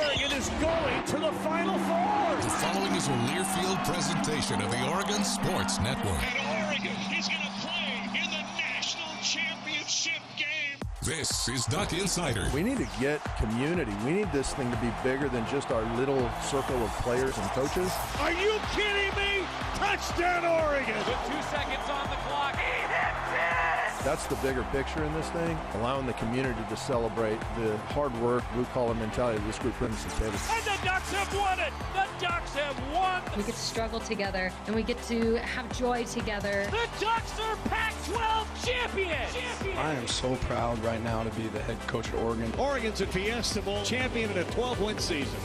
Oregon is going to the Final Four. The following is a Learfield presentation of the Oregon Sports Network. And Oregon is going to play in the national championship game. This is Duck Insider. We need to get community. We need this thing to be bigger than just our little circle of players and coaches. Are you kidding me? Touchdown, Oregon. With 2 seconds on the clock. He hits it! That's the bigger picture in this thing, allowing the community to celebrate the hard work, blue-collar mentality this group brings to the table. And the Ducks have won it. The Ducks have won. We get to struggle together, and we get to have joy together. The Ducks are Pac-12 champions. I am so proud right now to be the head coach at Oregon. Oregon's a Fiesta Bowl champion in a 12-win season.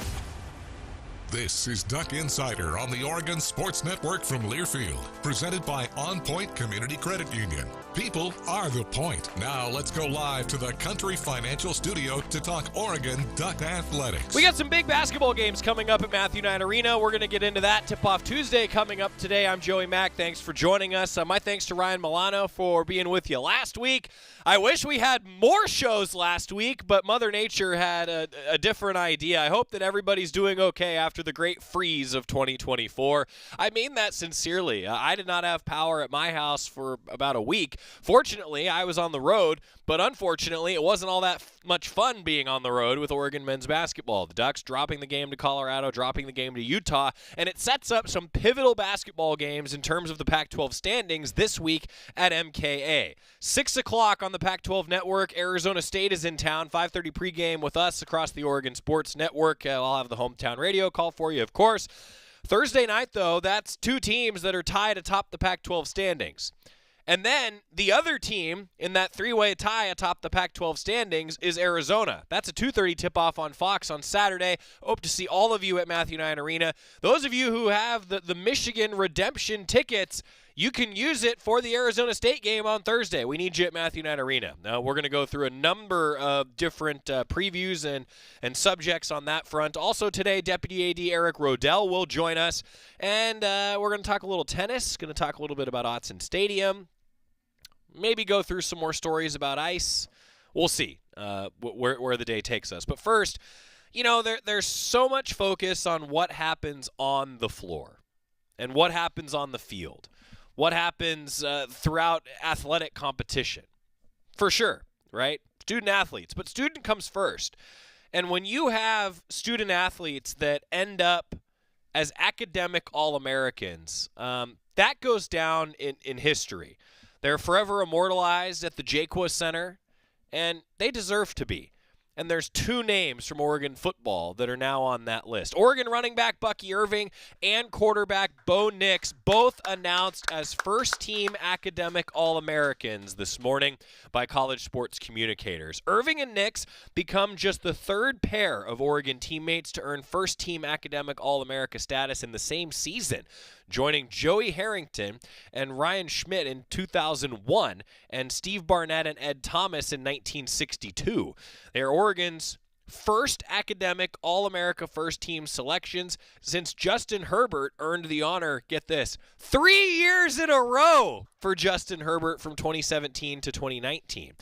This is Duck Insider on the Oregon Sports Network from Learfield, presented by OnPoint Community Credit Union. People are the point. Now let's go live to the Country Financial Studio to talk Oregon Duck Athletics. We got some big basketball games coming up at Matthew Knight Arena. We're going to get into that. Tip-Off Tuesday coming up today. I'm Joey Mack. Thanks for joining us. My thanks to Ryan Milano for being with you last week. I wish we had more shows last week, but Mother Nature had a different idea. I hope that everybody's doing okay after the great freeze of 2024. I mean that sincerely. I did not have power at my house for about a week. Fortunately, I was on the road, but unfortunately, it wasn't all that much fun being on the road with Oregon men's basketball. The Ducks dropping the game to Colorado, dropping the game to Utah, and it sets up some pivotal basketball games in terms of the Pac-12 standings this week at MKA. 6 o'clock on the Pac-12 network. Arizona State is in town. 5:30 pregame with us across the Oregon Sports Network. I'll have the hometown radio call for you, of course. Thursday night, though, that's two teams that are tied atop the Pac-12 standings. And then the other team in that three-way tie atop the Pac-12 standings is Arizona. That's a 2:30 tip-off on Fox on Saturday. Hope to see all of you at Matthew Knight Arena. Those of you who have the Michigan redemption tickets, you can use it for the Arizona State game on Thursday. We need you at Matthew Knight Arena. Now, we're going to go through a number of different previews and subjects on that front. Also today, Deputy AD Eric Roedl will join us, and we're going to talk a little tennis, going to talk a little bit about Autzen Stadium, maybe go through some more stories about ice. We'll see where the day takes us. But first, you know, there's so much focus on what happens on the floor and what happens on the field. What happens throughout athletic competition. For sure, right? Student athletes. But student comes first. And when you have student athletes that end up as academic All-Americans, that goes down in history. They're forever immortalized at the Jaquo Center, and they deserve to be. And there's two names from Oregon football that are now on that list. Oregon running back Bucky Irving and quarterback Bo Nix, both announced as first-team academic All-Americans this morning by college sports communicators. Irving and Nix become just the third pair of Oregon teammates to earn first-team academic All-America status in the same season, joining Joey Harrington and Ryan Schmidt in 2001 and Steve Barnett and Ed Thomas in 1962. They are Oregon's first academic All-America first-team selections since Justin Herbert earned the honor, get this, 3 years in a row for Justin Herbert from 2017 to 2019.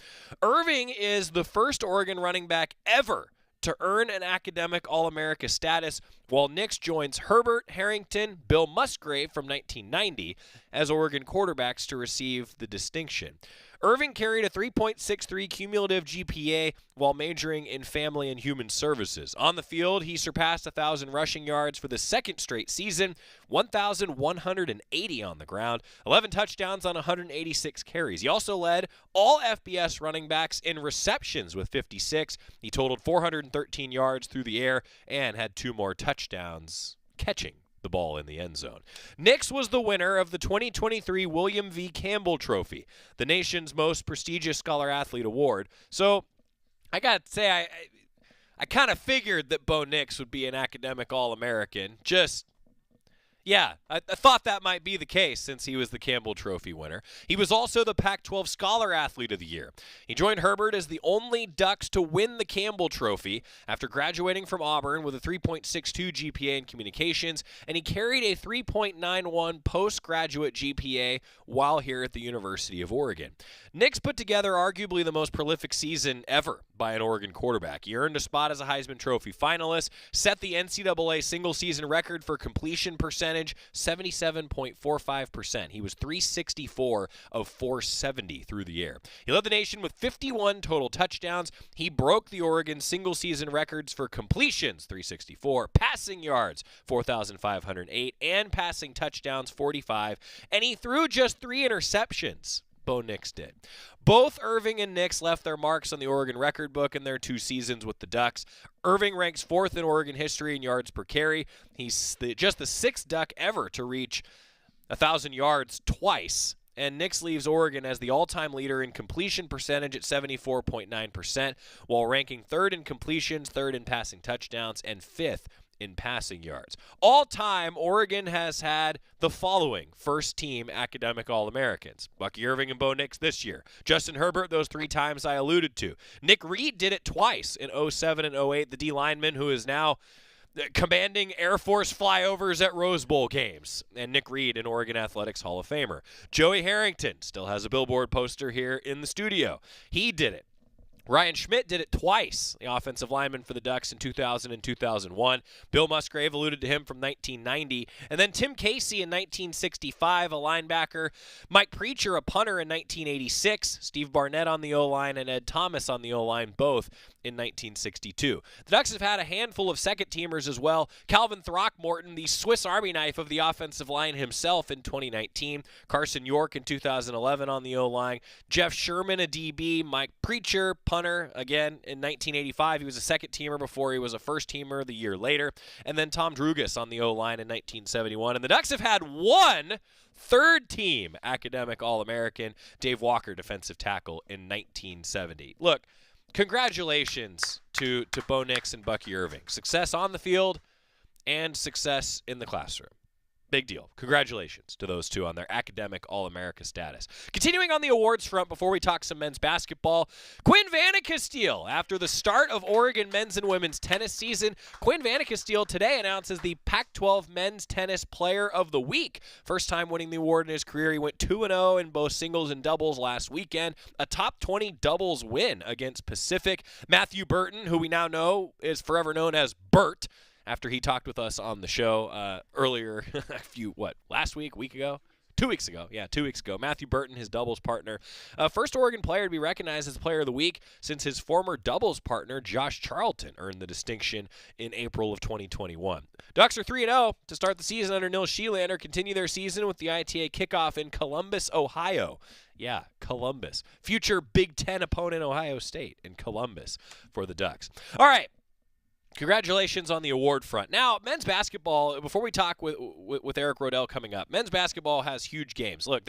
Irving is the first Oregon running back ever to earn an academic All-America status, while Nix joins Herbert, Harrington, Bill Musgrave from 1990 as Oregon quarterbacks to receive the distinction. Irving carried a 3.63 cumulative GPA while majoring in family and human services. On the field, he surpassed 1,000 rushing yards for the second straight season, 1,180 on the ground, 11 touchdowns on 186 carries. He also led all FBS running backs in receptions with 56. He totaled 413 yards through the air and had 2 more touchdowns catching the ball in the end zone. Nix was the winner of the 2023 William V. Campbell Trophy, the nation's most prestigious scholar-athlete award. So I got to say, I kind of figured that Bo Nix would be an academic All-American. Just, Yeah, I thought that might be the case since he was the Campbell Trophy winner. He was also the Pac-12 Scholar Athlete of the Year. He joined Herbert as the only Ducks to win the Campbell Trophy after graduating from Auburn with a 3.62 GPA in communications, and he carried a 3.91 postgraduate GPA while here at the University of Oregon. Nick's put together arguably the most prolific season ever by an Oregon quarterback. He earned a spot as a Heisman Trophy finalist, set the NCAA single-season record for completion percentage, 77.45%. He was 364 of 470 through the air. He led the nation with 51 total touchdowns. He broke the Oregon single-season records for completions, 364, passing yards, 4,508, and passing touchdowns, 45, and he threw just 3 interceptions. Bo Nix did. Both Irving and Nix left their marks on the Oregon record book in their 2 seasons with the Ducks. Irving ranks 4th in Oregon history in yards per carry. He's just the 6th Duck ever to reach 1,000 yards twice. And Nix leaves Oregon as the all-time leader in completion percentage at 74.9%, while ranking 3rd in completions, 3rd in passing touchdowns, and 5th in passing yards. All-time, Oregon has had the following first-team academic All-Americans: Bucky Irving and Bo Nix this year. Justin Herbert, those 3 times I alluded to. Nick Reed did it twice in 07 and 08, the D lineman who is now commanding Air Force flyovers at Rose Bowl games. And Nick Reed, an Oregon Athletics Hall of Famer. Joey Harrington still has a billboard poster here in the studio. He did it. Ryan Schmidt did it twice, the offensive lineman for the Ducks in 2000 and 2001. Bill Musgrave alluded to him from 1990. And then Tim Casey in 1965, a linebacker. Mike Preacher, a punter in 1986. Steve Barnett on the O-line and Ed Thomas on the O-line, both in 1962. The Ducks have had a handful of second-teamers as well. Calvin Throckmorton, the Swiss Army knife of the offensive line himself in 2019. Carson York in 2011 on the O-line. Jeff Sherman, a DB. Mike Preacher, punter, again, in 1985. He was a second-teamer before he was a first-teamer the year later. And then Tom Drugas on the O-line in 1971. And the Ducks have had 1 third-team academic All-American, Dave Walker, defensive tackle, in 1970. Look, congratulations to Bo Nix and Bucky Irving. Success on the field and success in the classroom. Big deal. Congratulations to those 2 on their academic All-America status. Continuing on the awards front before we talk some men's basketball, Quinn Vanacastile. After the start of Oregon men's and women's tennis season, Quinn Vanacastile today announces the Pac-12 Men's Tennis Player of the Week. First time winning the award in his career. He went 2-0 in both singles and doubles last weekend. A top 20 doubles win against Pacific. Matthew Burton, who we now know is forever known as Bert, after he talked with us on the show earlier, last week, week ago? 2 weeks ago. Yeah, 2 weeks ago. Matthew Burton, his doubles partner. First Oregon player to be recognized as Player of the Week since his former doubles partner, Josh Charlton, earned the distinction in April of 2021. Ducks are 3-0 to start the season under Nils Schelander, continue their season with the ITA kickoff in Columbus, Ohio. Yeah, Columbus. Future Big Ten opponent, Ohio State, in Columbus for the Ducks. All right. Congratulations on the award front. Now, men's basketball, before we talk with Eric Roedl coming up, men's basketball has huge games. Look,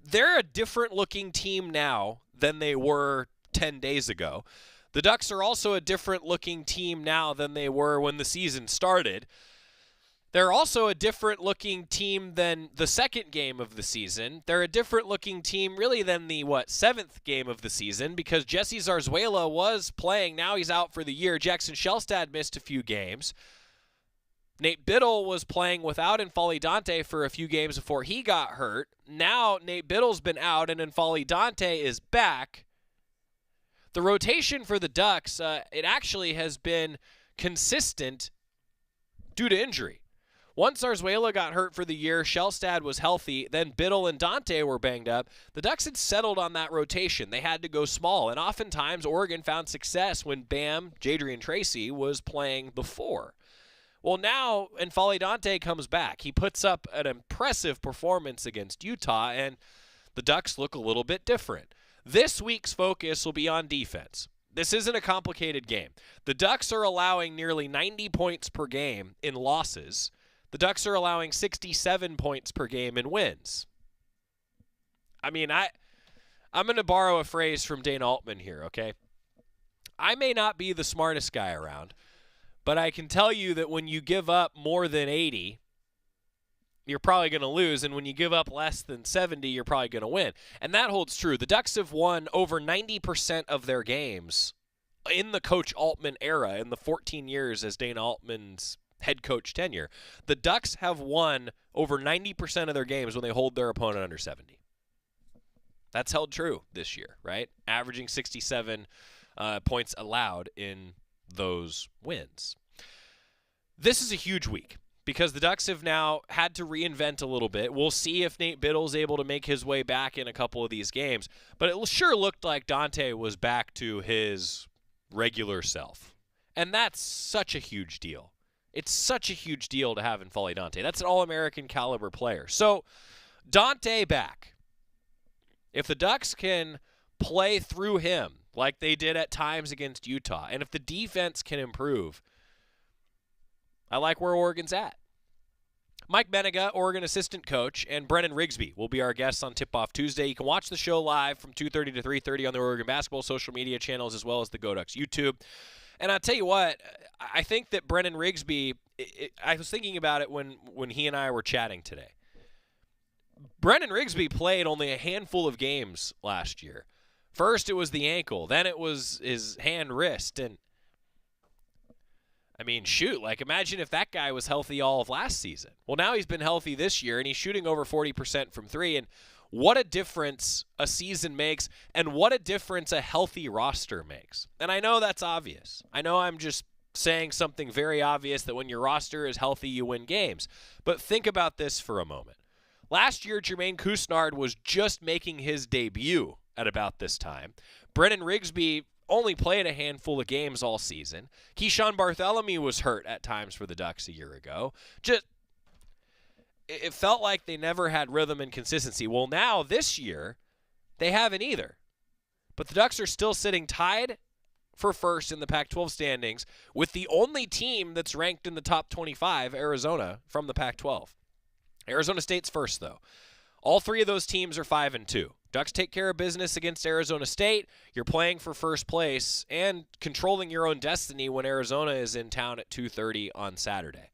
they're a different-looking team now than they were 10 days ago. The Ducks are also a different-looking team now than they were when the season started. They're also a different-looking team than the second game of the season. They're a different-looking team, really, than the, 7th game of the season, because Jesse Zarzuela was playing. Now he's out for the year. Jackson Shelstad missed a few games. Nate Biddle was playing without N'Faly Dante for a few games before he got hurt. Now Nate Biddle's been out, and N'Faly Dante is back. The rotation for the Ducks, it actually has been consistent due to injury. Once Zarzuela got hurt for the year, Shelstad was healthy, then Biddle and Dante were banged up. The Ducks had settled on that rotation. They had to go small, and oftentimes Oregon found success when Bam, Jadrian Tracy, was playing the 4. Well, now N'Faly Dante comes back. He puts up an impressive performance against Utah, and the Ducks look a little bit different. This week's focus will be on defense. This isn't a complicated game. The Ducks are allowing nearly 90 points per game in losses. The Ducks are allowing 67 points per game in wins. I mean, I'm going to borrow a phrase from Dana Altman here, okay? I may not be the smartest guy around, but I can tell you that when you give up more than 80, you're probably going to lose. And when you give up less than 70, you're probably going to win. And that holds true. The Ducks have won over 90% of their games in the Coach Altman era, in the 14 years as Dana Altman's head coach tenure. The Ducks have won over 90% of their games when they hold their opponent under 70. That's held true this year, right? Averaging 67 points allowed in those wins. This is a huge week because the Ducks have now had to reinvent a little bit. We'll see if Nate Biddle's able to make his way back in a couple of these games, but it sure looked like Dante was back to his regular self. And that's such a huge deal. It's such a huge deal to have in Foley Dante. That's an All-American caliber player. So, Dante back. If the Ducks can play through him like they did at times against Utah, and if the defense can improve, I like where Oregon's at. Mike Benega, Oregon assistant coach, and Brennan Rigsby will be our guests on Tip-Off Tuesday. You can watch the show live from 2:30 to 3:30 on the Oregon basketball social media channels as well as the Go Ducks YouTube. And I'll tell you what, I think that Brennan Rigsby, I was thinking about it when he and I were chatting today. Brennan Rigsby played only a handful of games last year. First it was the ankle, then it was his hand, wrist, and I mean, shoot, like imagine if that guy was healthy all of last season. Well, now he's been healthy this year, and he's shooting over 40% from three, and what a difference a season makes, and what a difference a healthy roster makes. And I know that's obvious. I know I'm just saying something very obvious that when your roster is healthy, you win games. But think about this for a moment. Last year, Jermaine Couisnard was just making his debut at about this time. Brennan Rigsby only played a handful of games all season. Keyshawn Bartholomew was hurt at times for the Ducks a year ago. It felt like they never had rhythm and consistency. Well, now, this year, they haven't either. But the Ducks are still sitting tied for first in the Pac-12 standings with the only team that's ranked in the top 25, Arizona, from the Pac-12. Arizona State's first, though. All three of those teams are 5-2. Ducks take care of business against Arizona State. You're playing for first place and controlling your own destiny when Arizona is in town at 2:30 on Saturday.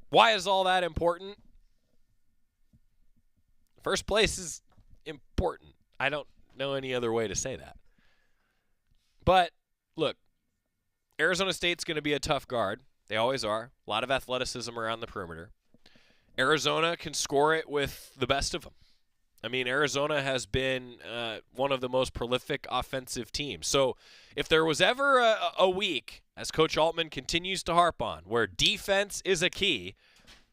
Why is all that important? First place is important. I don't know any other way to say that. But, look, Arizona State's going to be a tough guard. They always are. A lot of athleticism around the perimeter. Arizona can score it with the best of them. I mean, Arizona has been one of the most prolific offensive teams. So if there was ever a week, as Coach Altman continues to harp on, where defense is a key,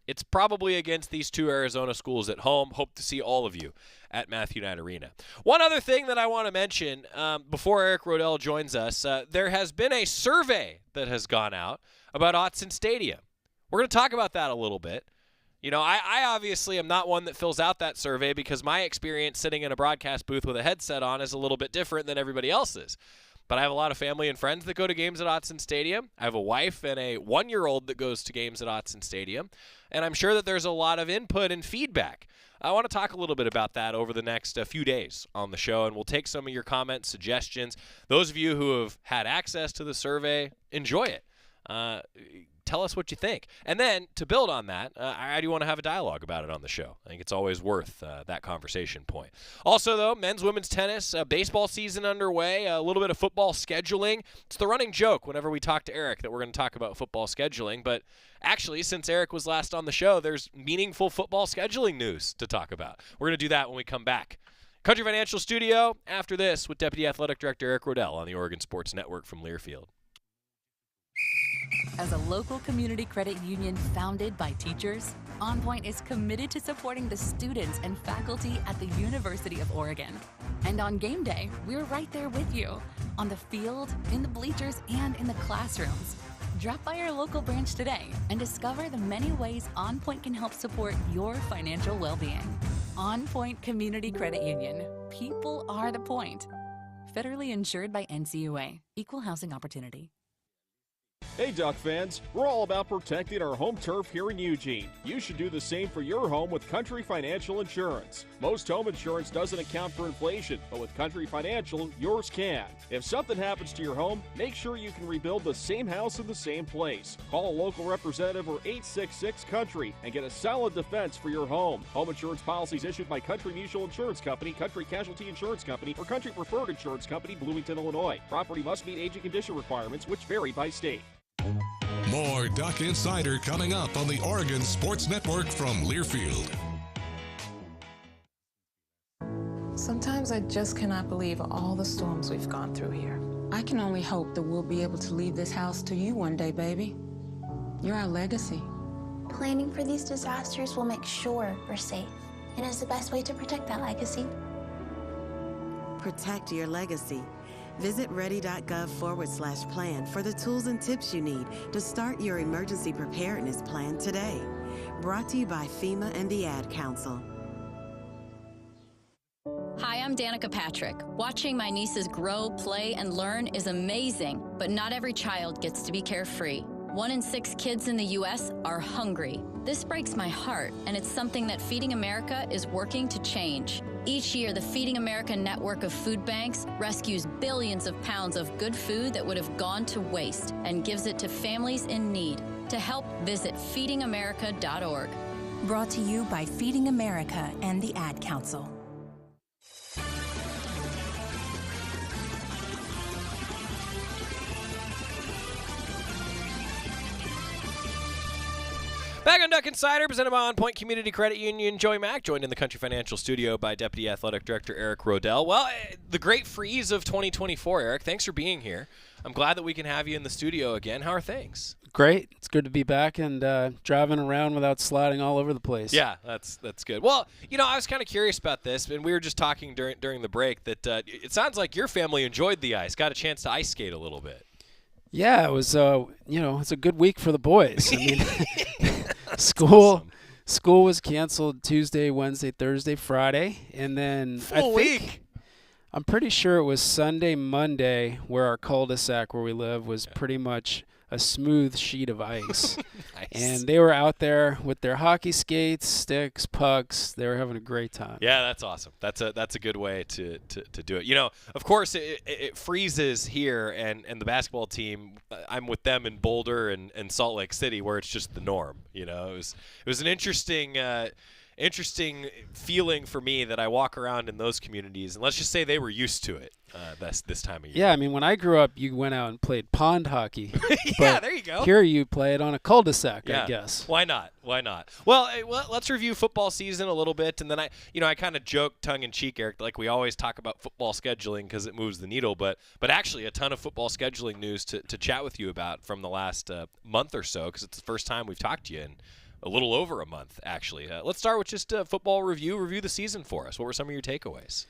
it's probably against these two Arizona schools at home. Hope to see all of you at Matthew Knight Arena. One other thing that I want to mention before Eric Roedl joins us, there has been a survey that has gone out about Autzen Stadium. We're going to talk about that a little bit. You know, I obviously am not one that fills out that survey because my experience sitting in a broadcast booth with a headset on is a little bit different than everybody else's. But I have a lot of family and friends that go to games at Autzen Stadium. I have a wife and a 1-year-old that goes to games at Autzen Stadium. And I'm sure that there's a lot of input and feedback. I want to talk a little bit about that over the next few days on the show, and we'll take some of your comments, suggestions. Those of you who have had access to the survey, enjoy it. Tell us what you think. And then, to build on that, I do want to have a dialogue about it on the show. I think it's always worth that conversation point. Also, though, men's, women's tennis, baseball season underway, a little bit of football scheduling. It's the running joke whenever we talk to Eric that we're going to talk about football scheduling. But actually, since Eric was last on the show, there's meaningful football scheduling news to talk about. We're going to do that when we come back. Country Financial Studio, after this, with Deputy Athletic Director Eric Roedl on the Oregon Sports Network from Learfield. As a local community credit union founded by teachers, OnPoint is committed to supporting the students and faculty at the University of Oregon. And on game day, we're right there with you, on the field, in the bleachers, and in the classrooms. Drop by our local branch today and discover the many ways OnPoint can help support your financial well-being. OnPoint Community Credit Union. People are the point. Federally insured by NCUA. Equal housing opportunity. Hey Duck fans, we're all about protecting our home turf here in Eugene. You should do the same for your home with Country Financial Insurance. Most home insurance doesn't account for inflation, but with Country Financial, yours can. If something happens to your home, make sure you can rebuild the same house in the same place. Call a local representative or 866-COUNTRY and get a solid defense for your home. Home insurance policies issued by Country Mutual Insurance Company, Country Casualty Insurance Company, or Country Preferred Insurance Company, Bloomington, Illinois. Property must meet age and condition requirements, which vary by state. More Duck Insider coming up on the Oregon Sports Network from Learfield. Sometimes I just cannot believe all the storms we've gone through here. I can only hope that we'll be able to leave this house to you one day, baby. You're our legacy. Planning for these disasters will make sure we're safe, and is the best way to protect that legacy. Protect your legacy. Visit ready.gov/plan for the tools and tips you need to start your emergency preparedness plan today. Brought to you by FEMA and the Ad Council. Hi, I'm Danica Patrick. Watching my nieces grow, play, and learn is amazing, but not every child gets to be carefree. 1 in 6 kids in the U.S. are hungry. This breaks my heart, and it's something that Feeding America is working to change. Each year, the Feeding America network of food banks rescues billions of pounds of good food that would have gone to waste and gives it to families in need. To help, visit feedingamerica.org. Brought to you by Feeding America and the Ad Council. Back on Duck Insider, presented by OnPoint Community Credit Union. Joey Mack, joined in the Country Financial Studio by Deputy Athletic Director Eric Roedl. Well, the great freeze of 2024, Eric. Thanks for being here. I'm glad that we can have you in the studio again. How are things? Great. It's good to be back and driving around without sliding all over the place. Yeah, that's good. Well, I was kind of curious about this, and we were just talking during the break that it sounds like your family enjoyed the ice, got a chance to ice skate a little bit. Yeah, it was. It's a good week for the boys. I mean, school was canceled Tuesday, Wednesday, Thursday, Friday, and then full week. I'm pretty sure it was Sunday, Monday, where our cul-de-sac where we live was pretty much a smooth sheet of ice. Nice. And they were out there with their hockey skates, sticks, pucks. They were having a great time. Yeah, that's awesome. That's a good way to do it. Of course, it freezes here, and the basketball team, I'm with them in Boulder and Salt Lake City, where it's just the norm. It was an interesting feeling for me that I walk around in those communities, and let's just say they were used to it this time of year. Yeah, I mean, when I grew up, you went out and played pond hockey. Yeah, there you go. Here you play it on a cul-de-sac, yeah. I guess. Why not? Well, let's review football season a little bit, and then I kind of joke tongue-in-cheek, Eric, like we always talk about football scheduling because it moves the needle, but actually a ton of football scheduling news to chat with you about from the last month or so, because it's the first time we've talked to you in a little over a month, actually. Let's start with just football review the season for us. What were some of your takeaways?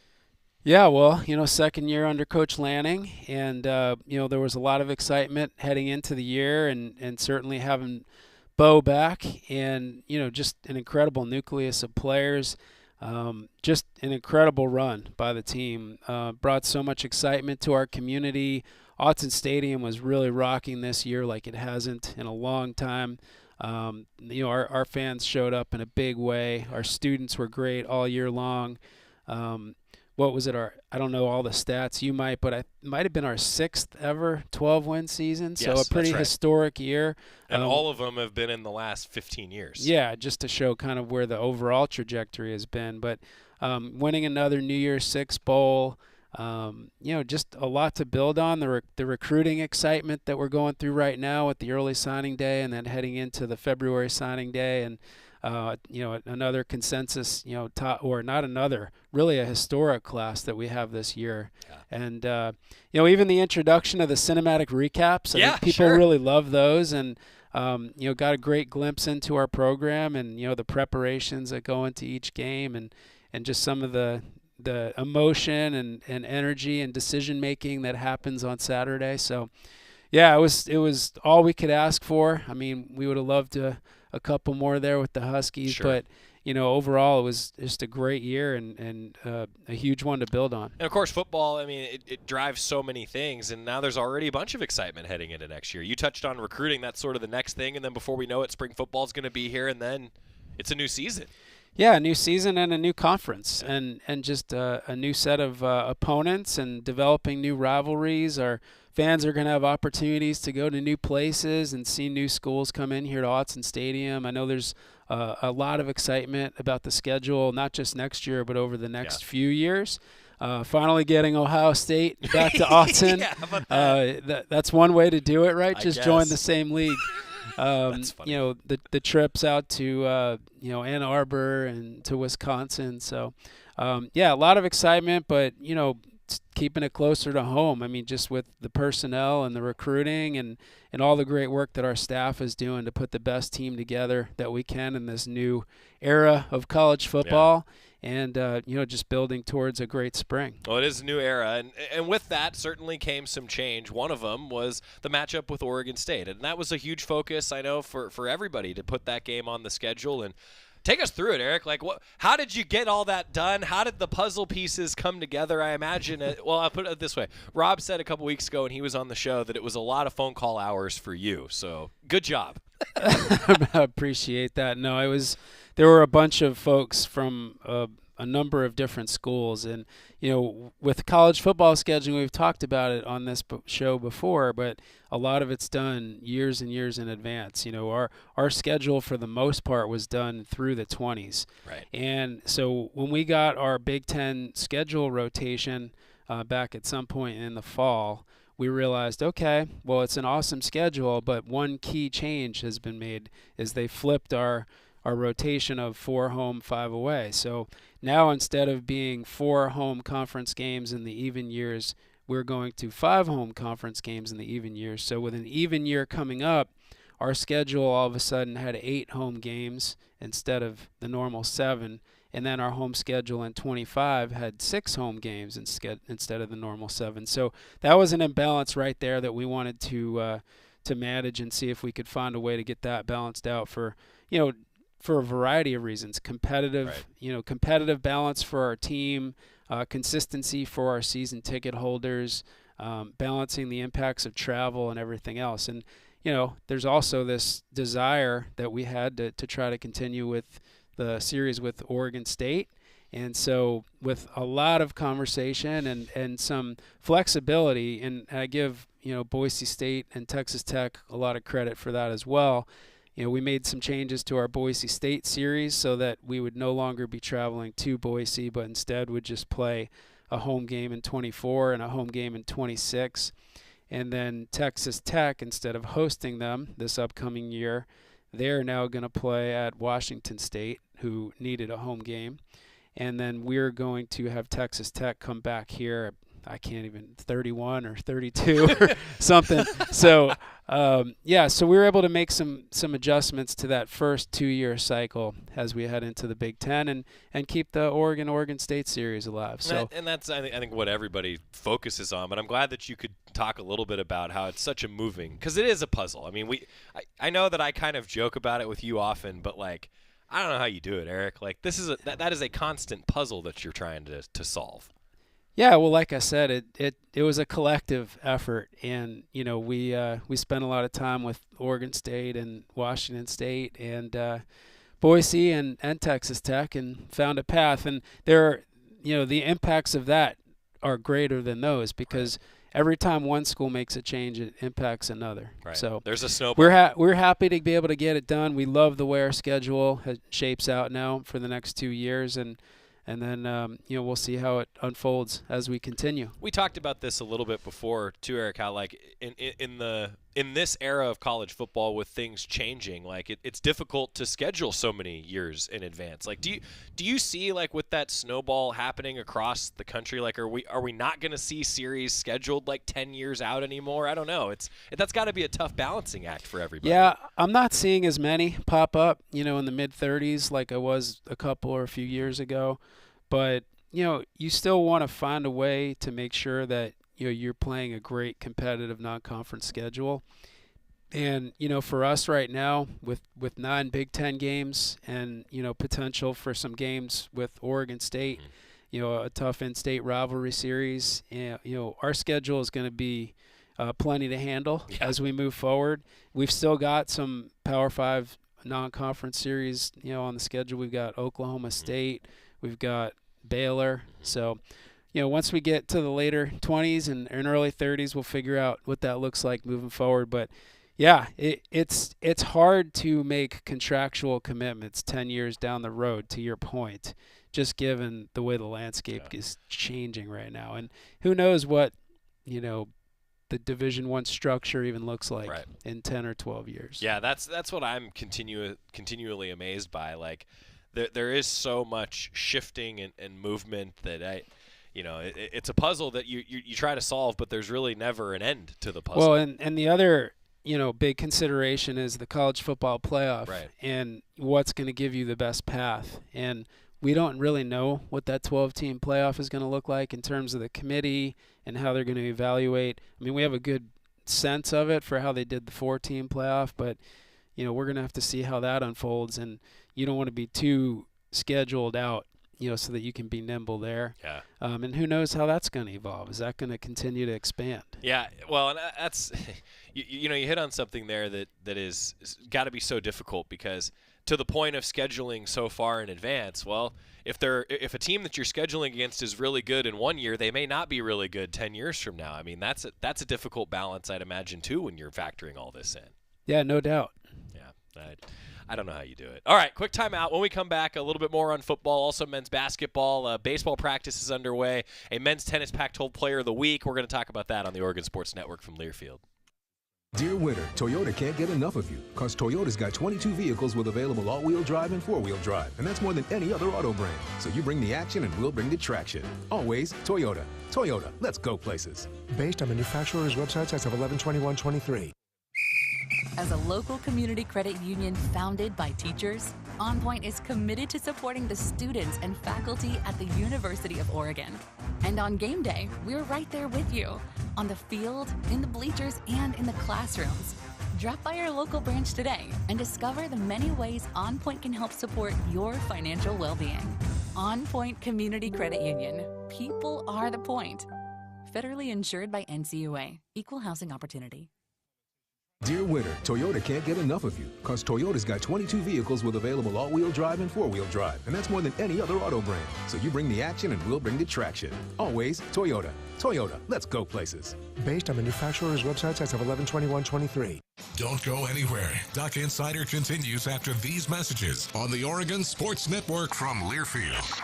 Yeah, well, second year under Coach Lanning, and, there was a lot of excitement heading into the year, and certainly having Bo back, and, just an incredible nucleus of players, just an incredible run by the team. Brought so much excitement to our community. Autzen Stadium was really rocking this year like it hasn't in a long time. Our fans showed up in a big way. Our students were great all year long. What was it? I don't know all the stats. You might, but it might have been our 6th ever 12-win season. So yes, a pretty historic year. And all of them have been in the last 15 years. Yeah, just to show kind of where the overall trajectory has been. But winning another New Year's Six Bowl, just a lot to build on. The recruiting excitement that we're going through right now with the early signing day and then heading into the February signing day, and another consensus, really a historic class that we have this year. Yeah. And, even the introduction of the cinematic recaps, I think people really love those, and, got a great glimpse into our program and, the preparations that go into each game, and just some of the emotion and energy and decision making that happens on Saturday. So, yeah, it was all we could ask for. I mean, we would have loved to a couple more there with the Huskies. Sure. But, overall it was just a great year and a huge one to build on. And, of course, football, I mean, it drives so many things, and now there's already a bunch of excitement heading into next year. You touched on recruiting. That's sort of the next thing, and then before we know it, spring football is going to be here, and then it's a new season. Yeah, a new season and a new conference, and just a new set of opponents and developing new rivalries. Our fans are going to have opportunities to go to new places and see new schools come in here to Autzen Stadium. I know there's a lot of excitement about the schedule, not just next year, but over the next few years. Finally getting Ohio State back to Autzen. How about that? That's one way to do it, right? I Just guess. join the same league. That's funny. The trips out to Ann Arbor and to Wisconsin. So, a lot of excitement, but keeping it closer to home. I mean, just with the personnel and the recruiting and all the great work that our staff is doing to put the best team together that we can in this new era of college football. Yeah. And, just building towards a great spring. Well, it is a new era, and with that certainly came some change. One of them was the matchup with Oregon State, and that was a huge focus, I know, for everybody to put that game on the schedule. And take us through it, Eric. Like, how did you get all that done? How did the puzzle pieces come together? I imagine I'll put it this way. Rob said a couple weeks ago when he was on the show that it was a lot of phone call hours for you, so good job. I appreciate that. No, there were a bunch of folks from a number of different schools, and with college football scheduling, we've talked about it on this show before, but a lot of it's done years and years in advance. Our schedule for the most part was done through the 20s, right? And so when we got our Big Ten schedule rotation back at some point in the fall, we realized, okay, well, it's an awesome schedule, but one key change has been made is they flipped our rotation of 4 home, 5 away. So now instead of being 4 home conference games in the even years, we're going to 5 home conference games in the even years. So with an even year coming up, our schedule all of a sudden had 8 home games instead of the normal 7. And then our home schedule in 25 had 6 home games instead of the normal 7. So that was an imbalance right there that we wanted to manage and see if we could find a way to get that balanced out for a variety of reasons. Competitive balance for our team, consistency for our season ticket holders, balancing the impacts of travel and everything else. And there's also this desire that we had to try to continue with the series with Oregon State. And so with a lot of conversation and some flexibility, and I give Boise State and Texas Tech a lot of credit for that as well. We made some changes to our Boise State series so that we would no longer be traveling to Boise, but instead would just play a home game in 24 and a home game in 26. And then Texas Tech, instead of hosting them this upcoming year, they're now going to play at Washington State, who needed a home game. And then we're going to have Texas Tech come back here. I can't even 31 or 32 or something. So, so we were able to make some adjustments to that first 2-year cycle as we head into the Big Ten and keep the Oregon State series alive. So, and that's I think what everybody focuses on. But I'm glad that you could talk a little bit about how it's such a moving, because it is a puzzle. I mean, I know that I kind of joke about it with you often, but like, I don't know how you do it, Eric. Like, this is that is a constant puzzle that you're trying to solve. Yeah, well, like I said, it was a collective effort, and we spent a lot of time with Oregon State and Washington State and Boise and Texas Tech, and found a path. And there, the impacts of that are greater than those, because every time one school makes a change, it impacts another. Right. So there's a snowball. We're happy to be able to get it done. We love the way our schedule shapes out now for the next 2 years, and then we'll see how it unfolds as we continue. We talked about this a little bit before too, Eric, how like in this era of college football with things changing, like it's difficult to schedule so many years in advance. Like, do you see, like, with that snowball happening across the country, like, are we not going to see series scheduled like 10 years out anymore? I don't know. That's got to be a tough balancing act for everybody. Yeah, I'm not seeing as many pop up, in the mid-30s like I was a couple or a few years ago. But, you still want to find a way to make sure that, you're playing a great competitive non-conference schedule. And, for us right now, with 9 Big Ten games and, potential for some games with Oregon State, a tough in-state rivalry series, our schedule is going to be plenty to handle as we move forward. We've still got some Power 5 non-conference series, on the schedule. We've got Oklahoma State. We've got Baylor. So, once we get to the later 20s and early 30s, we'll figure out what that looks like moving forward. But, yeah, it's hard to make contractual commitments 10 years down the road, to your point, just given the way the landscape is changing right now. And who knows what, the Division I structure even looks like in 10 or 12 years. Yeah, that's what I'm continually amazed by. Like, there is so much shifting and movement that it's a puzzle that you try to solve, but there's really never an end to the puzzle. Well, and the other big consideration is the college football playoff and what's going to give you the best path. And we don't really know what that 12-team playoff is going to look like in terms of the committee and how they're going to evaluate. I mean, we have a good sense of it for how they did the 4-team playoff, but, we're going to have to see how that unfolds. And you don't want to be too scheduled out, so that you can be nimble there. Yeah. And who knows how that's going to evolve? Is that going to continue to expand? Yeah. Well, and that's you hit on something there that is got to be so difficult, because to the point of scheduling so far in advance, well, if a team that you're scheduling against is really good in 1 year, they may not be really good 10 years from now. I mean, that's a difficult balance, I'd imagine, too, when you're factoring all this in. Yeah, no doubt. Yeah. I don't know how you do it. All right, quick timeout. When we come back, a little bit more on football, also men's basketball. Baseball practice is underway. A men's tennis Pac-12 Player of the Week. We're going to talk about that on the Oregon Sports Network from Learfield. Dear winter, Toyota can't get enough of you, because Toyota's got 22 vehicles with available all-wheel drive and four-wheel drive, and that's more than any other auto brand. So you bring the action and we'll bring the traction. Always Toyota. Toyota, let's go places. Based on manufacturer's websites as of 11/21/23. As a local community credit union founded by teachers, OnPoint is committed to supporting the students and faculty at the University of Oregon. And on game day, we're right there with you, on the field, in the bleachers, and in the classrooms. Drop by our local branch today and discover the many ways OnPoint can help support your financial well-being. OnPoint Community Credit Union. People are the point. Federally insured by NCUA. Equal housing opportunity. Dear winter, Toyota can't get enough of you, because Toyota's got 22 vehicles with available all-wheel drive and four-wheel drive, and that's more than any other auto brand. So you bring the action and we'll bring the traction. Always Toyota. Toyota, let's go places. Based on manufacturer's websites as of 11/21/23. Don't go anywhere. Duck Insider continues after these messages on the Oregon Sports Network from Learfield.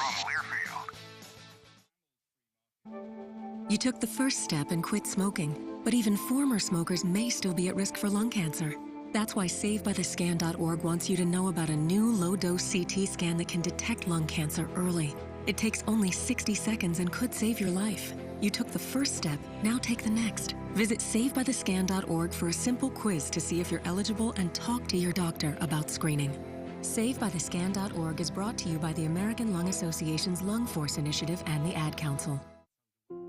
You took the first step and quit smoking, but even former smokers may still be at risk for lung cancer. That's why SaveByTheScan.org wants you to know about a new low-dose CT scan that can detect lung cancer early. It takes only 60 seconds and could save your life. You took the first step, now take the next. Visit SaveByTheScan.org for a simple quiz to see if you're eligible and talk to your doctor about screening. SaveByTheScan.org is brought to you by the American Lung Association's Lung Force Initiative and the Ad Council.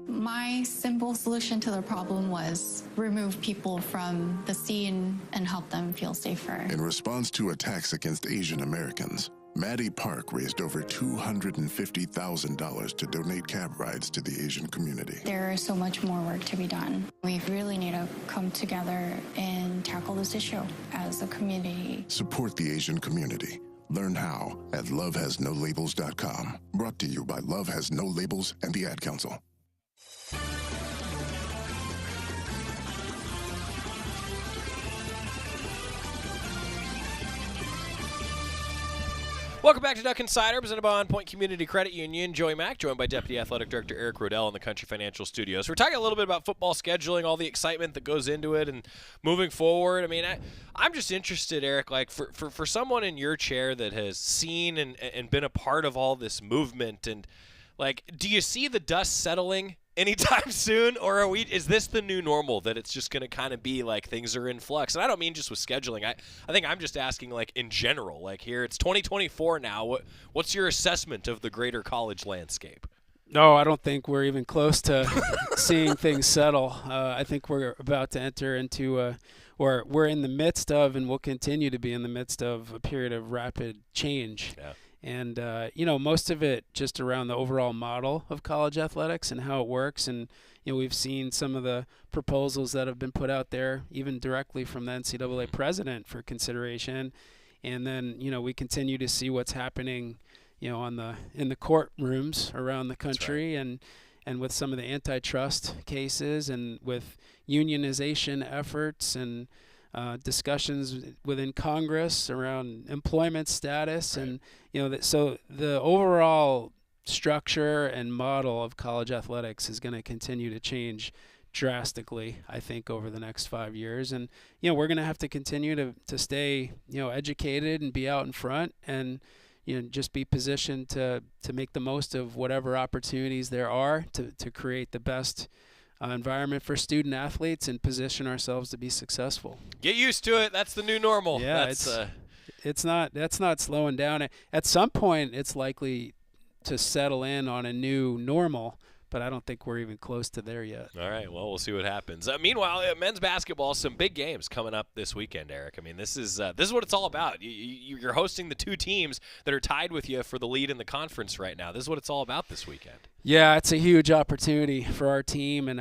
My simple solution to the problem was remove people from the scene and help them feel safer. In response to attacks against Asian Americans, Maddie Park raised over $250,000 to donate cab rides to the Asian community. There is so much more work to be done. We really need to come together and tackle this issue as a community. Support the Asian community. Learn how at lovehasnolabels.com. Brought to you by Love Has No Labels and the Ad Council. Welcome back to Duck Insider, presented by OnPoint Community Credit Union. Joey Mack, joined by Deputy Athletic Director Eric Roedl in the Country Financial Studios. We're talking a little bit about football scheduling, all the excitement that goes into it, and moving forward. I mean, I'm just interested, Eric, like for someone in your chair that has seen and been a part of all this movement, and like, do you see the dust settling anytime soon, or is this the new normal, that it's just going to kind of be like things are in flux? And I don't mean just with scheduling. I think I'm just asking, like, in general. Like, here, it's 2024 now. What's your assessment of the greater college landscape? No, I don't think we're even close to seeing things settle. I think we're about to enter into or we're in the midst of, and will continue to be in the midst of, a period of rapid change. Yeah. And, most of it just around the overall model of college athletics and how it works. And, we've seen some of the proposals that have been put out there, even directly from the NCAA president for consideration. And then, we continue to see what's happening, in the courtrooms around the country. Right. And with some of the antitrust cases and with unionization efforts and discussions within Congress around employment status. Right. And, so the overall structure and model of college athletics is going to continue to change drastically, I think, over the next 5 years. And, we're going to have to continue to stay, educated and be out in front and, just be positioned to make the most of whatever opportunities there are to create the best environment for student athletes and position ourselves to be successful. Get used to it. That's the new normal. Yeah, that's not slowing down. At some point, it's likely to settle in on a new normal, but I don't think we're even close to there yet. All right, well, we'll see what happens. Meanwhile, men's basketball, some big games coming up this weekend, Eric. I mean, this is what it's all about. You're hosting the two teams that are tied with you for the lead in the conference right now. This is what it's all about this weekend. Yeah, it's a huge opportunity for our team, and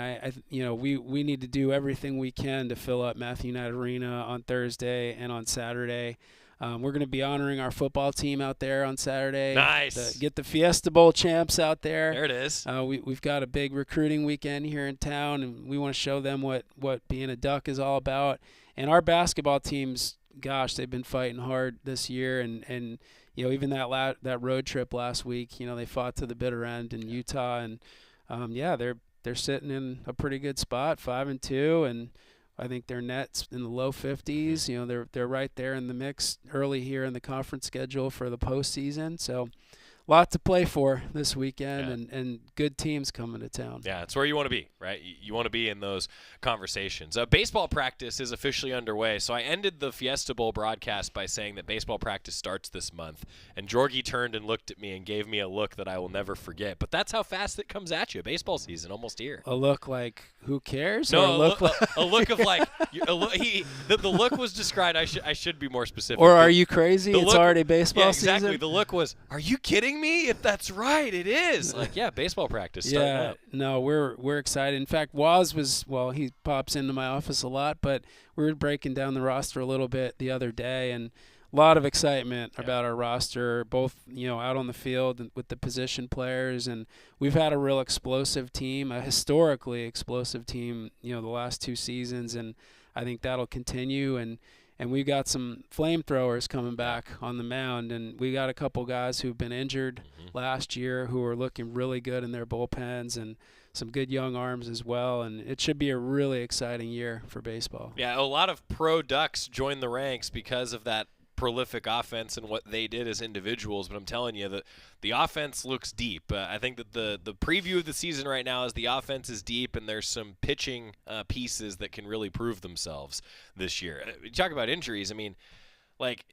we need to do everything we can to fill up Matthew Knight Arena on Thursday and on Saturday. We're going to be honoring our football team out there on Saturday. Nice. Get the Fiesta Bowl champs out there. There it is. We've got a big recruiting weekend here in town, and we want to show them what being a Duck is all about. And our basketball teams, gosh, they've been fighting hard this year, and even that road trip last week, they fought to the bitter end in Utah, and they're sitting in a pretty good spot, 5-2, and I think their net's in the low 50s. They're right there in the mix early here in the conference schedule for the postseason. So, a lot to play for this weekend, and good teams coming to town. Yeah, it's where you want to be, right? You want to be in those conversations. Baseball practice is officially underway, so I ended the Fiesta Bowl broadcast by saying that baseball practice starts this month, and Jorgie turned and looked at me and gave me a look that I will never forget. But that's how fast it comes at you. Baseball season almost here. A look like, who cares? No, or a look of like, the look was described. I should be more specific. Or are you crazy? It's already baseball season? Yeah, exactly. The look was, are you kidding me? If that's right, it is. Like, yeah, baseball practice starting up. No, we're excited. In fact, Waz he pops into my office a lot, but we were breaking down the roster a little bit the other day, and a lot of excitement about our roster, both out on the field and with the position players, and we've had a real explosive team, a historically explosive team, the last 2 seasons, and I think that'll continue. And we got some flamethrowers coming back on the mound, and we got a couple guys who've been injured last year who are looking really good in their bullpens, and some good young arms as well. And it should be a really exciting year for baseball. Yeah, a lot of pro Ducks joined the ranks because of that prolific offense and what they did as individuals, but I'm telling you that the offense looks deep. I think that the preview of the season right now is the offense is deep, and there's some pitching pieces that can really prove themselves this year. You talk about injuries. I mean, like,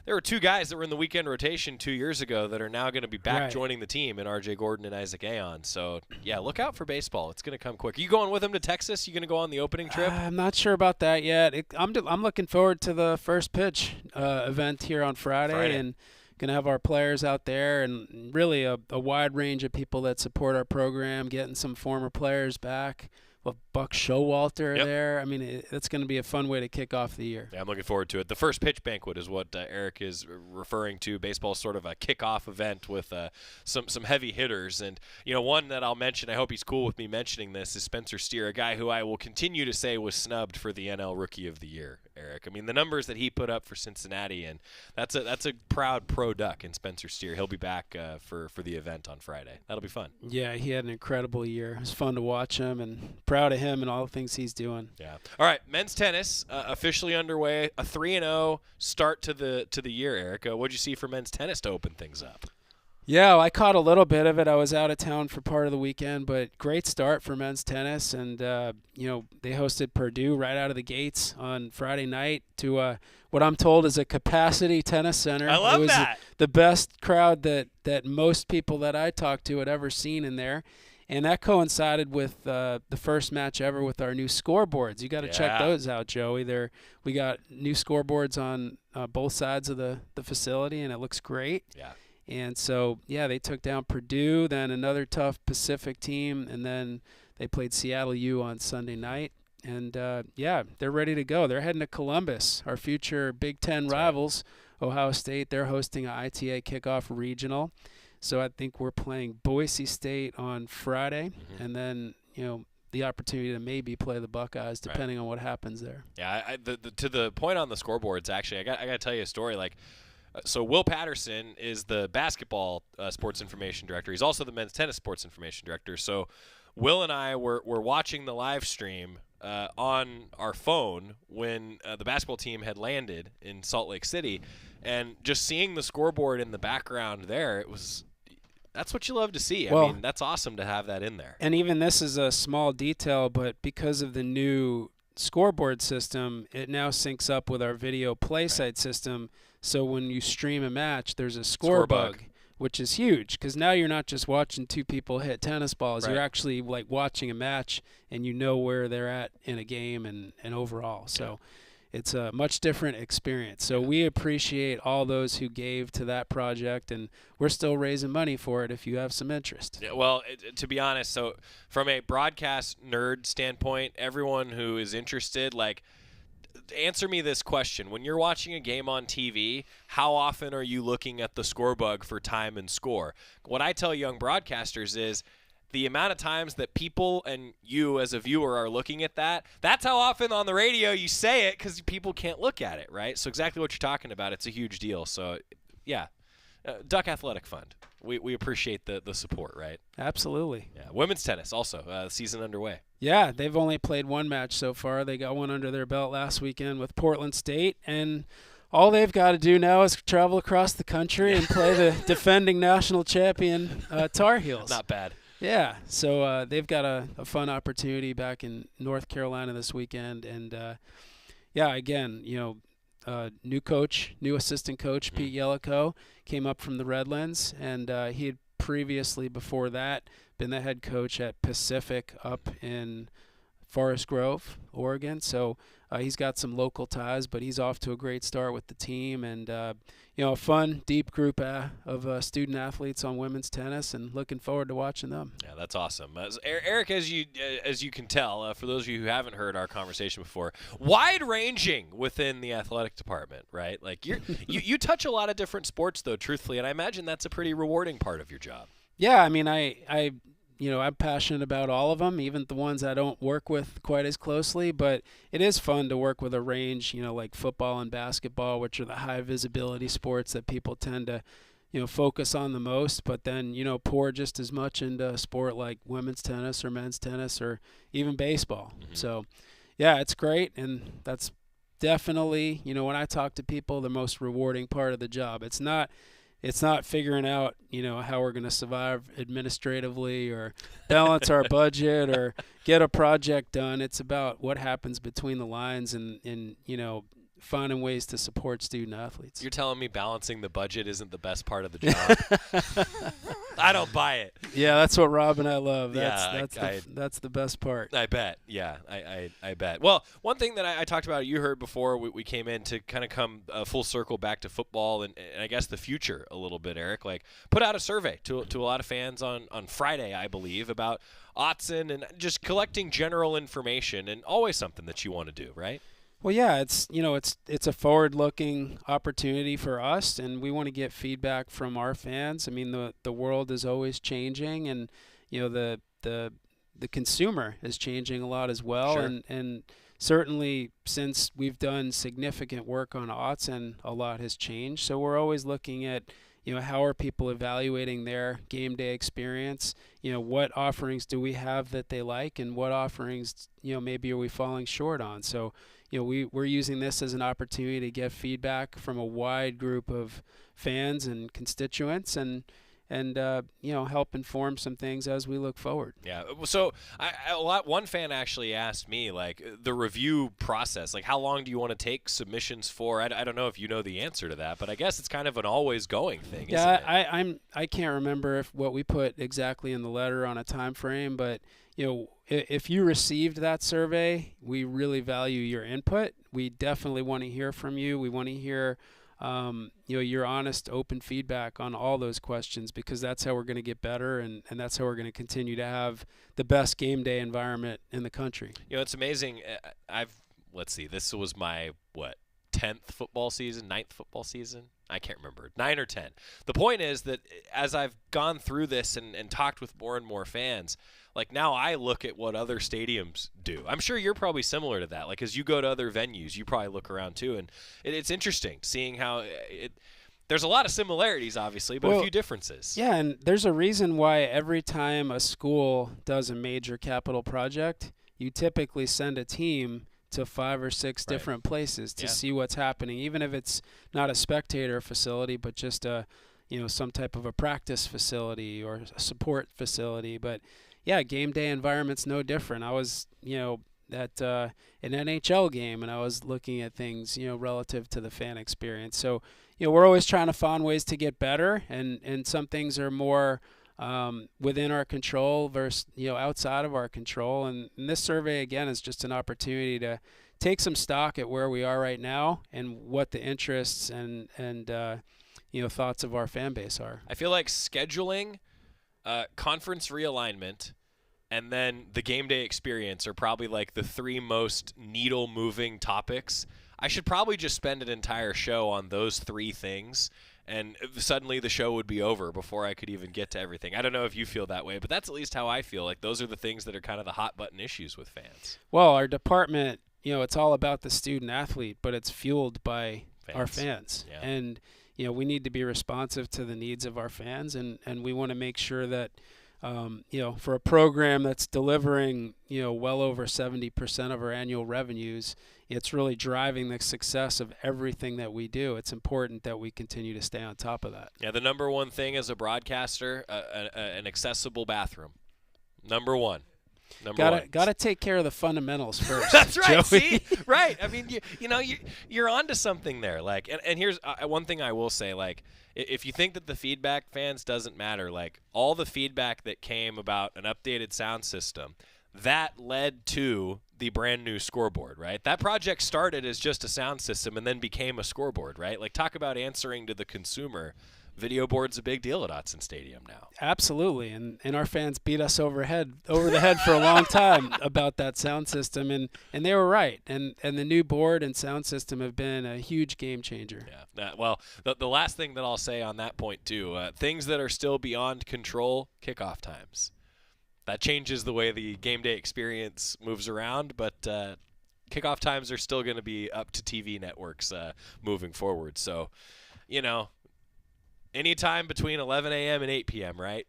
there were 2 guys that were in the weekend rotation 2 years ago that are now going to be back joining the team in R.J. Gordon and Isaac Aon. So, yeah, look out for baseball. It's going to come quick. Are you going with them to Texas? You going to go on the opening trip? I'm not sure about that yet. I'm looking forward to the first pitch event here on Friday. And going to have our players out there, and really a wide range of people that support our program, getting some former players back. Well, Buck Showalter there. I mean, it's going to be a fun way to kick off the year. Yeah, I'm looking forward to it. The first pitch banquet is what Eric is referring to. Baseball's sort of a kickoff event with some heavy hitters. And, one that I'll mention, I hope he's cool with me mentioning this, is Spencer Steer, a guy who I will continue to say was snubbed for the NL Rookie of the Year, Eric. I mean, the numbers that he put up for Cincinnati, and that's a proud pro Duck in Spencer Steer. He'll be back for the event on Friday. That'll be fun. Yeah, he had an incredible year. It was fun to watch him, and proud of him and all the things he's doing. Yeah. All right, men's tennis officially underway. A 3-0 start to the year, Eric. What'd you see for men's tennis to open things up? Yeah, I caught a little bit of it. I was out of town for part of the weekend, but great start for men's tennis. And, they hosted Purdue right out of the gates on Friday night to what I'm told is a capacity tennis center. I love that. The best crowd that most people that I talked to had ever seen in there. And that coincided with the first match ever with our new scoreboards. You got to check those out, Joey. We got new scoreboards on both sides of the facility, and it looks great. Yeah. And so, they took down Purdue, then another tough Pacific team, and then they played Seattle U on Sunday night. And, they're ready to go. They're heading to Columbus, our future Big Ten rivals. Ohio State, they're hosting an ITA kickoff regional. So I think we're playing Boise State on Friday, and then, the opportunity to maybe play the Buckeyes, depending on what happens there. Yeah, to the point on the scoreboards, actually, I got to tell you a story. So Will Patterson is the basketball sports information director. He's also the men's tennis sports information director. So Will and I were watching the live stream on our phone when the basketball team had landed in Salt Lake City, and just seeing the scoreboard in the background there, that's what you love to see. I mean, that's awesome to have that in there. And even this is a small detail, but because of the new scoreboard system, it now syncs up with our video play site system. So when you stream a match, there's a score bug, which is huge, because now you're not just watching two people hit tennis balls. You're actually like watching a match, and you know where they're at in a game and overall. So it's a much different experience. So we appreciate all those who gave to that project, and we're still raising money for it if you have some interest. Yeah, well, to be honest, so from a broadcast nerd standpoint, everyone who is interested, answer me this question. When you're watching a game on TV, how often are you looking at the score bug for time and score? What I tell young broadcasters is the amount of times that people and you as a viewer are looking at that's how often on the radio you say it, because people can't look at it, right? So exactly what you're talking about, it's a huge deal. So, Duck Athletic Fund. We appreciate the support, right? Absolutely. Yeah, women's tennis also, season underway. Yeah, they've only played one match so far. They got one under their belt last weekend with Portland State, and all they've got to do now is travel across the country and play the defending national champion Tar Heels. Not bad. Yeah, so they've got a fun opportunity back in North Carolina this weekend. And, again, new coach, new assistant coach, Pete Yellico, came up from the Redlands, and he had previously, before that, been the head coach at Pacific up in Forest Grove, Oregon. So he's got some local ties, but he's off to a great start with the team. And, a fun, deep group of student athletes on women's tennis, and looking forward to watching them. Yeah, that's awesome. Eric, as you can tell, for those of you who haven't heard our conversation before, wide-ranging within the athletic department, right? Like you touch a lot of different sports, though, truthfully, and I imagine that's a pretty rewarding part of your job. Yeah, I mean, I'm passionate about all of them, even the ones I don't work with quite as closely. But it is fun to work with a range, like football and basketball, which are the high visibility sports that people tend to, focus on the most. But then, pour just as much into a sport like women's tennis or men's tennis or even baseball. So, yeah, it's great. And that's definitely, when I talk to people, the most rewarding part of the job. It's not figuring out, how we're going to survive administratively or balance our budget or get a project done. It's about what happens between the lines and finding ways to support student athletes. You're telling me balancing the budget isn't the best part of the job? I don't buy it. Yeah, that's what Rob and I love. That's that's the best part. I bet. Yeah, I bet. Well, one thing that I talked about, you heard before we came in to kind of come full circle back to football and I guess the future a little bit, Eric. Put out a survey to a lot of fans on Friday, I believe, about Autzen and just collecting general information, and always something that you want to do, right? Well, yeah, it's a forward-looking opportunity for us, and we want to get feedback from our fans. I mean, the world is always changing, and the consumer is changing a lot as well. Sure. And certainly since we've done significant work on Autzen, a lot has changed. So we're always looking at how are people evaluating their game day experience? What offerings do we have that they like, and what offerings maybe are we falling short on? So we're using this as an opportunity to get feedback from a wide group of fans and constituents, and help inform some things as we look forward. Yeah. So one fan actually asked me, like, the review process, like, how long do you want to take submissions for? I don't know if you know the answer to that, but I guess it's kind of an always going thing. Yeah, isn't it? I can't remember what we put exactly in the letter on a time frame, but if you received that survey, we really value your input. We definitely want to hear from you. We want to hear your honest, open feedback on all those questions, because that's how we're going to get better, and that's how we're going to continue to have the best game day environment in the country. It's amazing. Let's see, this was my, 10th football season, 9th football season? I can't remember, 9 or 10. The point is that as I've gone through this and talked with more and more fans, like, now I look at what other stadiums do. I'm sure you're probably similar to that. Like, as you go to other venues, you probably look around too, and it's interesting seeing how there's a lot of similarities, obviously, but a few differences. Yeah, and there's a reason why every time a school does a major capital project, you typically send a team to 5 or 6 different places to see what's happening, even if it's not a spectator facility, but just some type of a practice facility or a support facility. But yeah, game day environment's no different. I was, at an NHL game, and I was looking at things, relative to the fan experience. So, we're always trying to find ways to get better, and some things are more within our control versus, outside of our control. And this survey, again, is just an opportunity to take some stock at where we are right now and what the interests and thoughts of our fan base are. I feel like scheduling, conference realignment, and then the game day experience are probably like the 3 most needle-moving topics. I should probably just spend an entire show on those 3 things, and suddenly the show would be over before I could even get to everything. I don't know if you feel that way, but that's at least how I feel. Like, those are the things that are kind of the hot-button issues with fans. Well, our department, it's all about the student-athlete, but it's fueled by our fans. Yeah. And we need to be responsive to the needs of our fans, and we want to make sure that, for a program that's delivering, well over 70% of our annual revenues, it's really driving the success of everything that we do. It's important that we continue to stay on top of that. Yeah, the number one thing as a broadcaster, an accessible bathroom. Number one. Got to take care of the fundamentals first. That's right. Joey. See, right. I mean, you're onto something there. Like, and here's one thing I will say. Like, if you think that the feedback, fans, doesn't matter, like, all the feedback that came about an updated sound system, that led to the brand new scoreboard, right? That project started as just a sound system and then became a scoreboard, right? Like, talk about answering to the consumer. Video board's a big deal at Autzen Stadium now. Absolutely, and our fans beat us over the head for a long time about that sound system, and they were right. And the new board and sound system have been a huge game changer. Yeah. Well, the last thing that I'll say on that point too, things that are still beyond control, kickoff times. That changes the way the game day experience moves around, but kickoff times are still going to be up to TV networks moving forward. So, anytime between 11 a.m. and 8 p.m., right?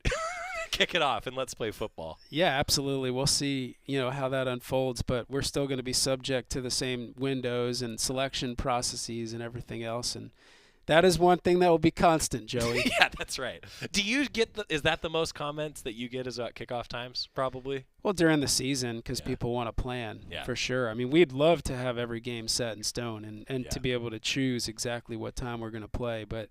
Kick it off and let's play football. Yeah, absolutely. We'll see, how that unfolds, but we're still going to be subject to the same windows and selection processes and everything else. And that is one thing that will be constant, Joey. Yeah, that's right. Do you get is that the most comments that you get is about kickoff times, probably? Well, during the season, because people want to plan, for sure. I mean, we'd love to have every game set in stone and to be able to choose exactly what time we're going to play, but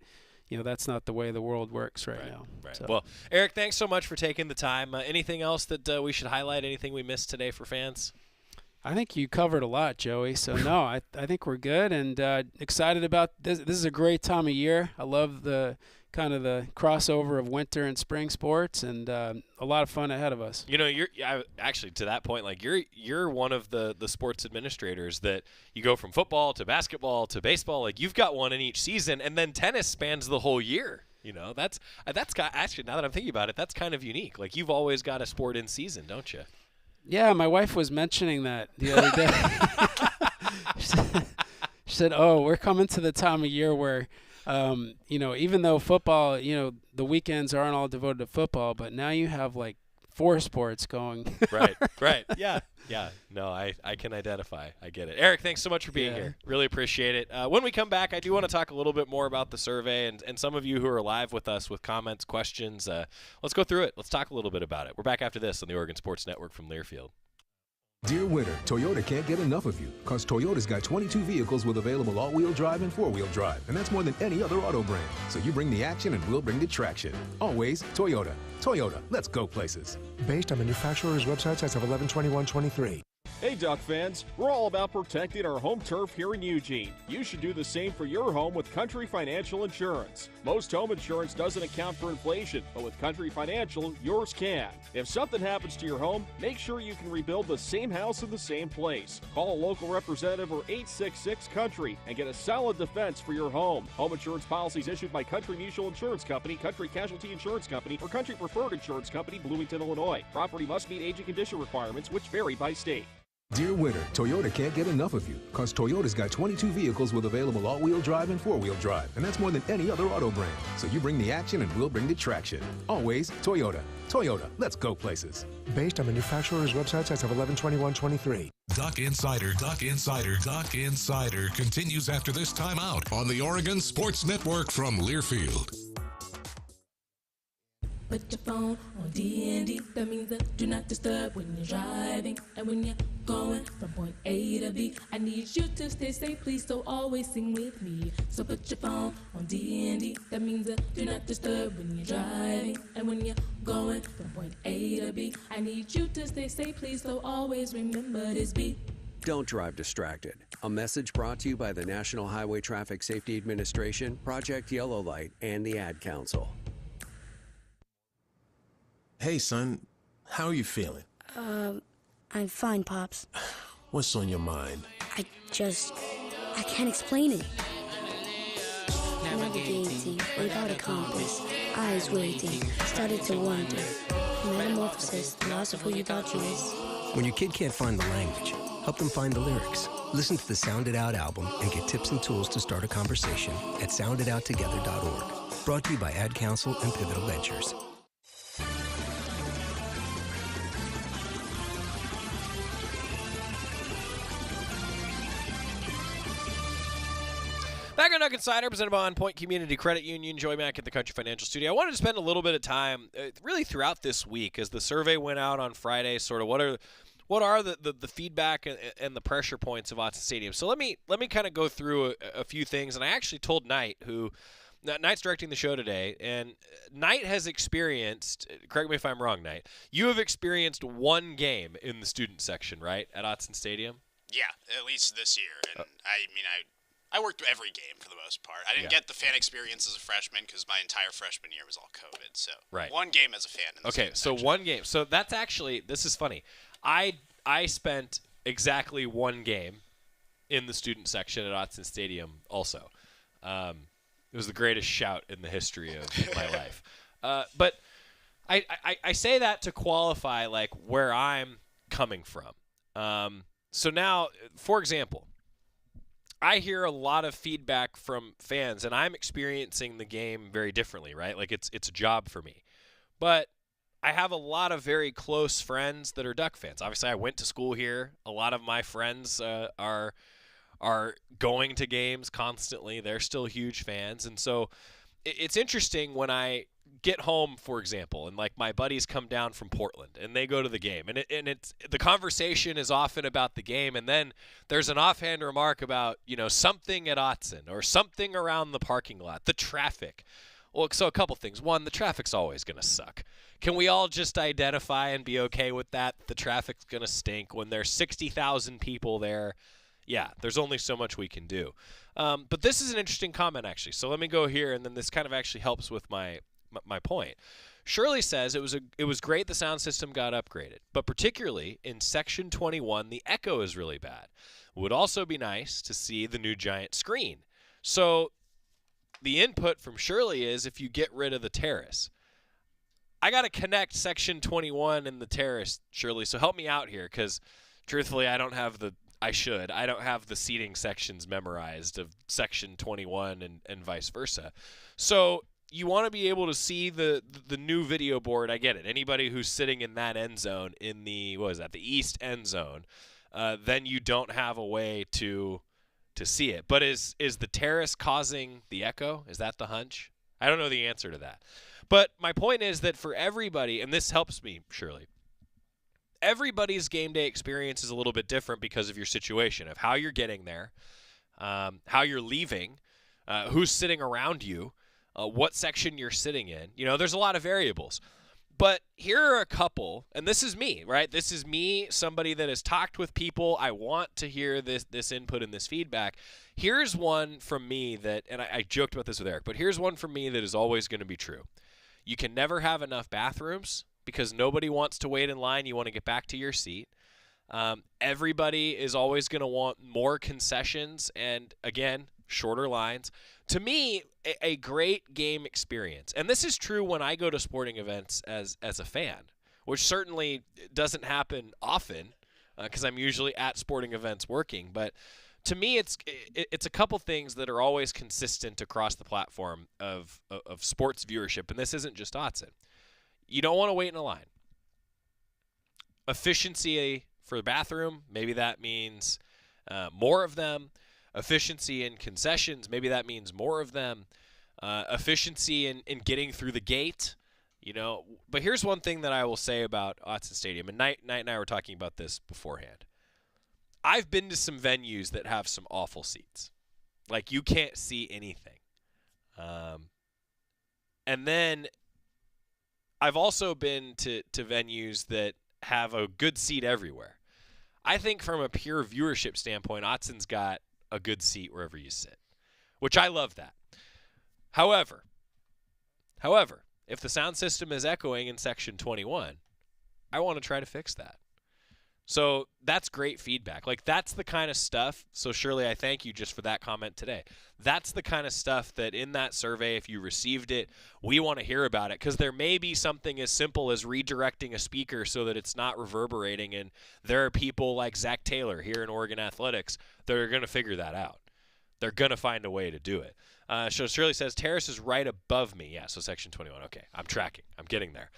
that's not the way the world works right now. Right. So. Well, Eric, thanks so much for taking the time. Anything else that we should highlight? Anything we missed today for fans? I think you covered a lot, Joey. So, no, I think we're good and excited about this. This is a great time of year. I love the kind of the crossover of winter and spring sports, and a lot of fun ahead of us. You're actually, to that point, like, you're one of the sports administrators that you go from football to basketball to baseball. Like, you've got one in each season, and then tennis spans the whole year. That's actually, now that I'm thinking about it, that's kind of unique. Like, you've always got a sport in season, don't you? Yeah, my wife was mentioning that the other day. She said, "Oh, we're coming to the time of year where, even though football, the weekends aren't all devoted to football, but now you have like 4 sports going. Right. Yeah. No, I can identify. I get it. Eric, thanks so much for being here. Really appreciate it. When we come back, I do want to talk a little bit more about the survey and some of you who are live with us with comments, questions. Let's go through it. Let's talk a little bit about it. We're back after this on the Oregon Sports Network from Learfield. Dear winter, Toyota can't get enough of you because Toyota's got 22 vehicles with available all-wheel drive and four-wheel drive, and that's more than any other auto brand. So you bring the action and we'll bring the traction. Always Toyota. Toyota, let's go places. Based on manufacturer's websites as of 11/21/23. Hey Duck fans, we're all about protecting our home turf here in Eugene. You should do the same for your home with Country Financial Insurance. Most home insurance doesn't account for inflation, but with Country Financial, yours can. If something happens to your home, make sure you can rebuild the same house in the same place. Call a local representative or 866-COUNTRY and get a solid defense for your home. Home insurance policies issued by Country Mutual Insurance Company, Country Casualty Insurance Company, or Country Preferred Insurance Company, Bloomington, Illinois. Property must meet age and condition requirements, which vary by state. Dear winter, Toyota can't get enough of you because Toyota's got 22 vehicles with available all-wheel drive and four-wheel drive, and that's more than any other auto brand. So you bring the action and we'll bring the traction. Always Toyota. Toyota, let's go places. Based on manufacturer's websites as of 11/21/23. Duck Insider continues after this timeout on the Oregon Sports Network from Learfield. Put your phone on D&D, that means that do not disturb when you're driving. And when you're going from point A to B, I need you to stay safe, please, so always sing with me. So put your phone on D&D, that means that do not disturb when you're driving. And when you're going from point A to B, I need you to stay safe, please, so always remember this beat. Don't drive distracted. A message brought to you by the National Highway Traffic Safety Administration, Project Yellow Light, and the Ad Council. Hey, son, how are you feeling? I'm fine, Pops. What's on your mind? I can't explain it. Navigating without a compass, eyes waiting, started to wonder. Metamorphosis, the loss of who you thought you was. When your kid can't find the language, help them find the lyrics. Listen to the Sound It Out album and get tips and tools to start a conversation at sounditouttogether.org. Brought to you by Ad Council and Pivotal Ventures. Back on Duck Insider, presented by OnPoint Community Credit Union. Joey Mack at the Country Financial Studio. I wanted to spend a little bit of time, really throughout this week, as the survey went out on Friday. Sort of what are the feedback and the pressure points of Autzen Stadium. So let me kind of go through a few things. And I actually told Knight, Knight's directing the show today, and Knight has experienced. Correct me if I'm wrong, Knight. You have experienced one game in the student section, right, at Autzen Stadium? Yeah, at least this year, and I worked every game for the most part. I didn't get the fan experience as a freshman because my entire freshman year was all COVID. So one game as a fan. Okay, so one game. So that's actually, this is funny. I spent exactly one game in the student section at Autzen Stadium also. It was the greatest shout in the history of my life. But I say that to qualify like where I'm coming from. So now, for example, I hear a lot of feedback from fans, and I'm experiencing the game very differently, right? Like it's a job for me. But I have a lot of very close friends that are Duck fans. Obviously, I went to school here. A lot of my friends are going to games constantly. They're still huge fans. And so it's interesting when I get home, for example, and like my buddies come down from Portland and they go to the game, and it's the conversation is often about the game, and then there's an offhand remark about something at Autzen or something around the parking lot, the traffic. Well, so a couple things. One, the traffic's always going to suck. Can we all just identify and be okay with that? The traffic's going to stink when there's 60,000 people there. Yeah, there's only so much we can do. But this is an interesting comment, actually. So let me go here, and then this kind of actually helps with my point. Shirley says it was great the sound system got upgraded, but particularly in Section 21, the echo is really bad. It would also be nice to see the new giant screen. So the input from Shirley is if you get rid of the terrace. I got to connect Section 21 and the terrace, Shirley, so help me out here, because truthfully I don't have the seating sections memorized of Section 21 and vice versa. So you want to be able to see the new video board. I get it. Anybody who's sitting in that end zone in the east end zone, then you don't have a way to see it. But is the terrace causing the echo? Is that the hunch? I don't know the answer to that. But my point is that for everybody, and this helps me, Shirley, everybody's game day experience is a little bit different because of your situation, of how you're getting there, how you're leaving, who's sitting around you, what section you're sitting in. There's a lot of variables. But here are a couple, and this is me, right? This is me, somebody that has talked with people. I want to hear this input and this feedback. Here's one from me that, and I joked about this with Eric, but here's one from me that is always going to be true. You can never have enough bathrooms because nobody wants to wait in line. You want to get back to your seat. Everybody is always going to want more concessions and, again, shorter lines. To me, a great game experience, and this is true when I go to sporting events as a fan, which certainly doesn't happen often because I'm usually at sporting events working. But to me, it's a couple things that are always consistent across the platform of sports viewership, and this isn't just Autzen. You don't want to wait in a line. Efficiency for the bathroom, maybe that means more of them. Efficiency in concessions, maybe that means more of them. Efficiency in getting through the gate, But here's one thing that I will say about Autzen Stadium, and Knight and I were talking about this beforehand. I've been to some venues that have some awful seats. Like, you can't see anything. And then I've also been to venues that have a good seat everywhere. I think from a pure viewership standpoint, Autzen's got a good seat wherever you sit, which I love that. However, if the sound system is echoing in section 21, I want to try to fix that. So that's great feedback. Like, that's the kind of stuff. So Shirley, I thank you just for that comment today. That's the kind of stuff that in that survey, if you received it, we want to hear about it, because there may be something as simple as redirecting a speaker so that it's not reverberating. And there are people like Zach Taylor here in Oregon Athletics that are going to figure that out. They're going to find a way to do it. So Shirley says, terrace is right above me. Yeah, so section 21. Okay, I'm tracking. I'm getting there.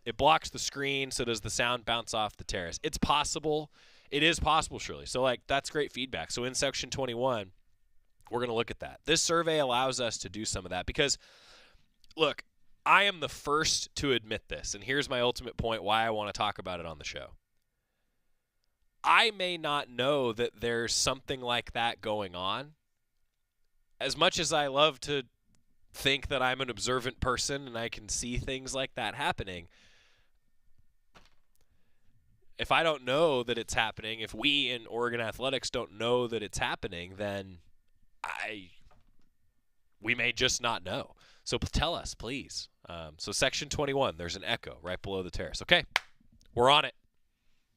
It blocks the screen, so does the sound bounce off the terrace? It's possible. It is possible, Shirley. So, that's great feedback. So in section 21, we're going to look at that. This survey allows us to do some of that because, look, I am the first to admit this, and here's my ultimate point why I want to talk about it on the show. I may not know that there's something like that going on. As much as I love to think that I'm an observant person and I can see things like that happening, if I don't know that it's happening, if we in Oregon Athletics don't know that it's happening, then we may just not know. So tell us, please. So section 21, there's an echo right below the terrace. Okay, we're on it.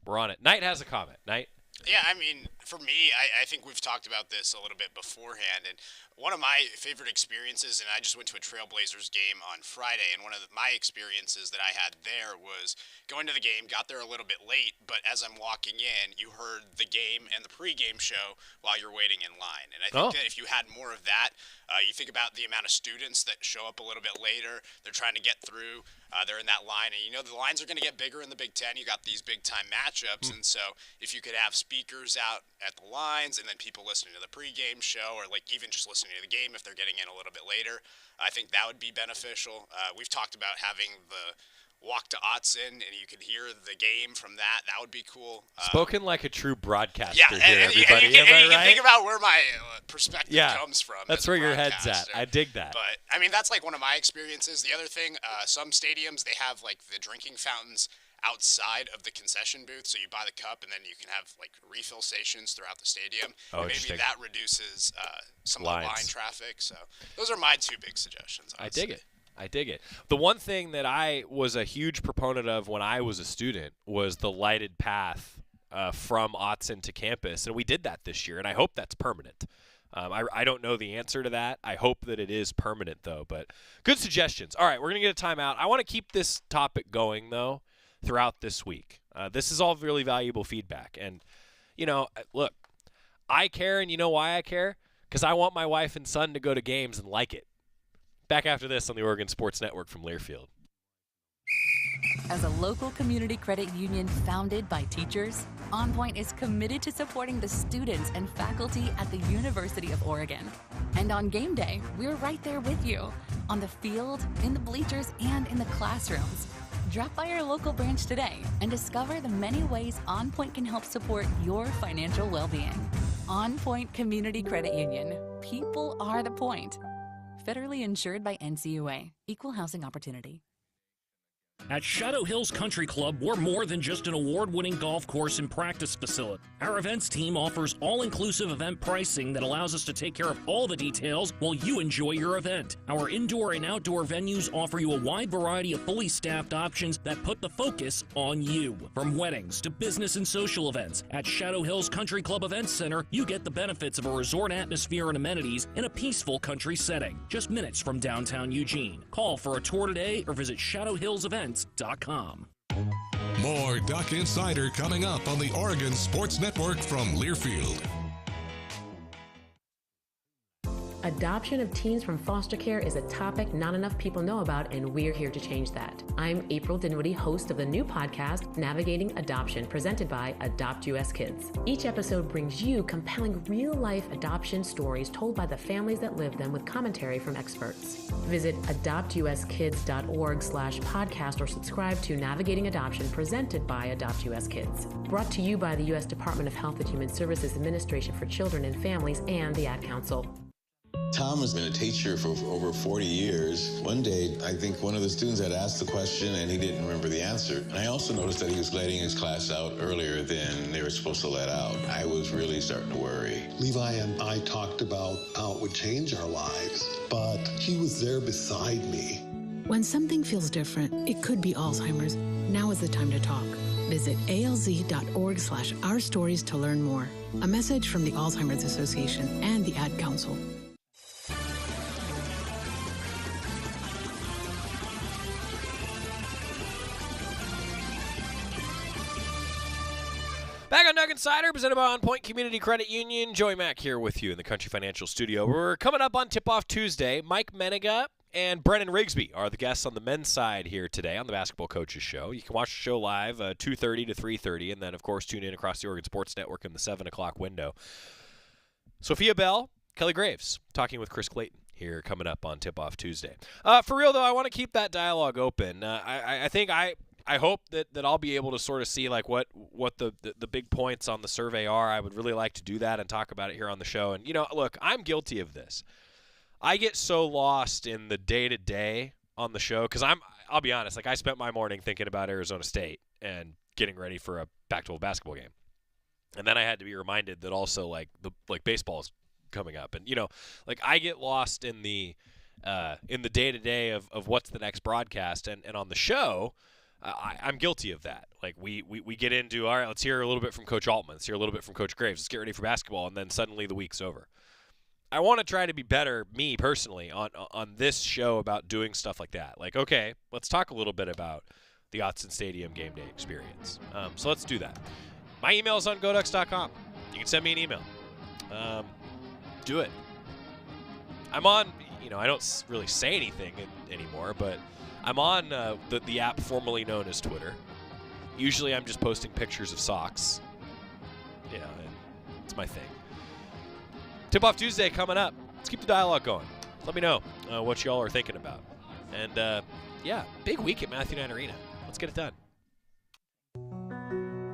We're on it. Knight has a comment. Knight? Yeah, I mean, for me, I think we've talked about this a little bit beforehand, and one of my favorite experiences, and I just went to a Trailblazers game on Friday, and one of my experiences that I had there was going to the game, got there a little bit late, but as I'm walking in, you heard the game and the pregame show while you're waiting in line. And I think that if you had more of that, you think about the amount of students that show up a little bit later, they're trying to get through, they're in that line, and the lines are going to get bigger in the Big Ten. You got these big-time matchups, and so if you could have speakers out at the lines and then people listening to the pregame show, or even just listening to the game if they're getting in a little bit later, I think that would be beneficial. We've talked about having the walk to Autzen and you could hear the game from that. That would be cool. Spoken like a true broadcaster here, everybody. You can think about where my perspective comes from. That's where your head's at. I dig that. But, I mean, that's one of my experiences. The other thing, some stadiums, they have the drinking fountains outside of the concession booth, so you buy the cup and then you can have refill stations throughout the stadium. Oh, and maybe that reduces some of the line traffic. So those are my two big suggestions. I dig it. The one thing that I was a huge proponent of when I was a student was the lighted path from Autzen to campus, and we did that this year, and I hope that's permanent. I don't know the answer to that. I hope that it is permanent, though. But good suggestions. All right, we're going to get a timeout. I want to keep this topic going, though, throughout this week. This is all really valuable feedback. And, look, I care, and you know why I care? Because I want my wife and son to go to games and like it. Back after this on the Oregon Sports Network from Learfield. As a local community credit union founded by teachers, OnPoint is committed to supporting the students and faculty at the University of Oregon. And on game day, we're right there with you, on the field, in the bleachers, and in the classrooms. Drop by our local branch today and discover the many ways OnPoint can help support your financial well-being. OnPoint Community Credit Union. People are the point. Federally insured by NCUA. Equal housing opportunity. At Shadow Hills Country Club, we're more than just an award-winning golf course and practice facility. Our events team offers all-inclusive event pricing that allows us to take care of all the details while you enjoy your event. Our indoor and outdoor venues offer you a wide variety of fully staffed options that put the focus on you. From weddings to business and social events, at Shadow Hills Country Club Events Center, you get the benefits of a resort atmosphere and amenities in a peaceful country setting, just minutes from downtown Eugene. Call for a tour today or visit shadowhillsevents.com. More Duck Insider coming up on the Oregon Sports Network from Learfield. Adoption of teens from foster care is a topic not enough people know about, and we're here to change that. I'm April Dinwiddie, host of the new podcast, Navigating Adoption, presented by Adopt US Kids. Each episode brings you compelling real-life adoption stories told by the families that live them with commentary from experts. Visit adoptuskids.org/podcast or subscribe to Navigating Adoption, presented by Adopt US Kids. Brought to you by the U.S. Department of Health and Human Services Administration for Children and Families and the Ad Council. Tom has been a teacher for over 40 years. One day, I think one of the students had asked the question and he didn't remember the answer. And I also noticed that he was letting his class out earlier than they were supposed to let out. I was really starting to worry. Levi and I talked about how it would change our lives, but he was there beside me. When something feels different, it could be Alzheimer's. Now is the time to talk. Visit alz.org/ourstories to learn more. A message from the Alzheimer's Association and the Ad Council. Back on Duck Insider, presented by OnPoint Community Credit Union. Joey Mack here with you in the Country Financial Studio. We're coming up on Tip-Off Tuesday. Mike Menega and Brennan Rigsby are the guests on the men's side here today on the Basketball Coaches Show. You can watch the show live 2:30 to 3:30, and then, of course, tune in across the Oregon Sports Network in the 7 o'clock window. Sophia Bell, Kelly Graves, talking with Chris Clayton here coming up on Tip-Off Tuesday. For real, though, I want to keep that dialogue open. I hope that I'll be able to sort of see like what the big points on the survey are. I would really like to do that and talk about it here on the show. And, look, I'm guilty of this. I get so lost in the day-to-day on the show because I'll be honest, like I spent my morning thinking about Arizona State and getting ready for a Pac-12 basketball game. And then I had to be reminded that also like baseball is coming up. And, like I get lost in the day-to-day of what's the next broadcast. And on the show, I'm guilty of that. Like we get into, all right, let's hear a little bit from Coach Altman. Let's hear a little bit from Coach Graves. Let's get ready for basketball. And then suddenly the week's over. I want to try to be better, me personally, on this show about doing stuff like that. Like, okay, let's talk a little bit about the Autzen Stadium game day experience. So let's do that. My email is on goducks.com. You can send me an email. Do it. I'm on, I don't really say anything anymore, but I'm on the app formerly known as Twitter. Usually I'm just posting pictures of socks. And it's my thing. Tip-Off Tuesday coming up. Let's keep the dialogue going. Let me know what y'all are thinking about. And, big week at Matthew Knight Arena. Let's get it done.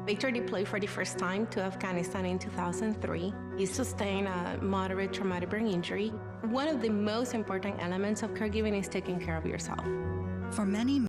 Victor deployed for the first time to Afghanistan in 2003. He sustained a moderate traumatic brain injury. One of the most important elements of caregiving is taking care of yourself. For many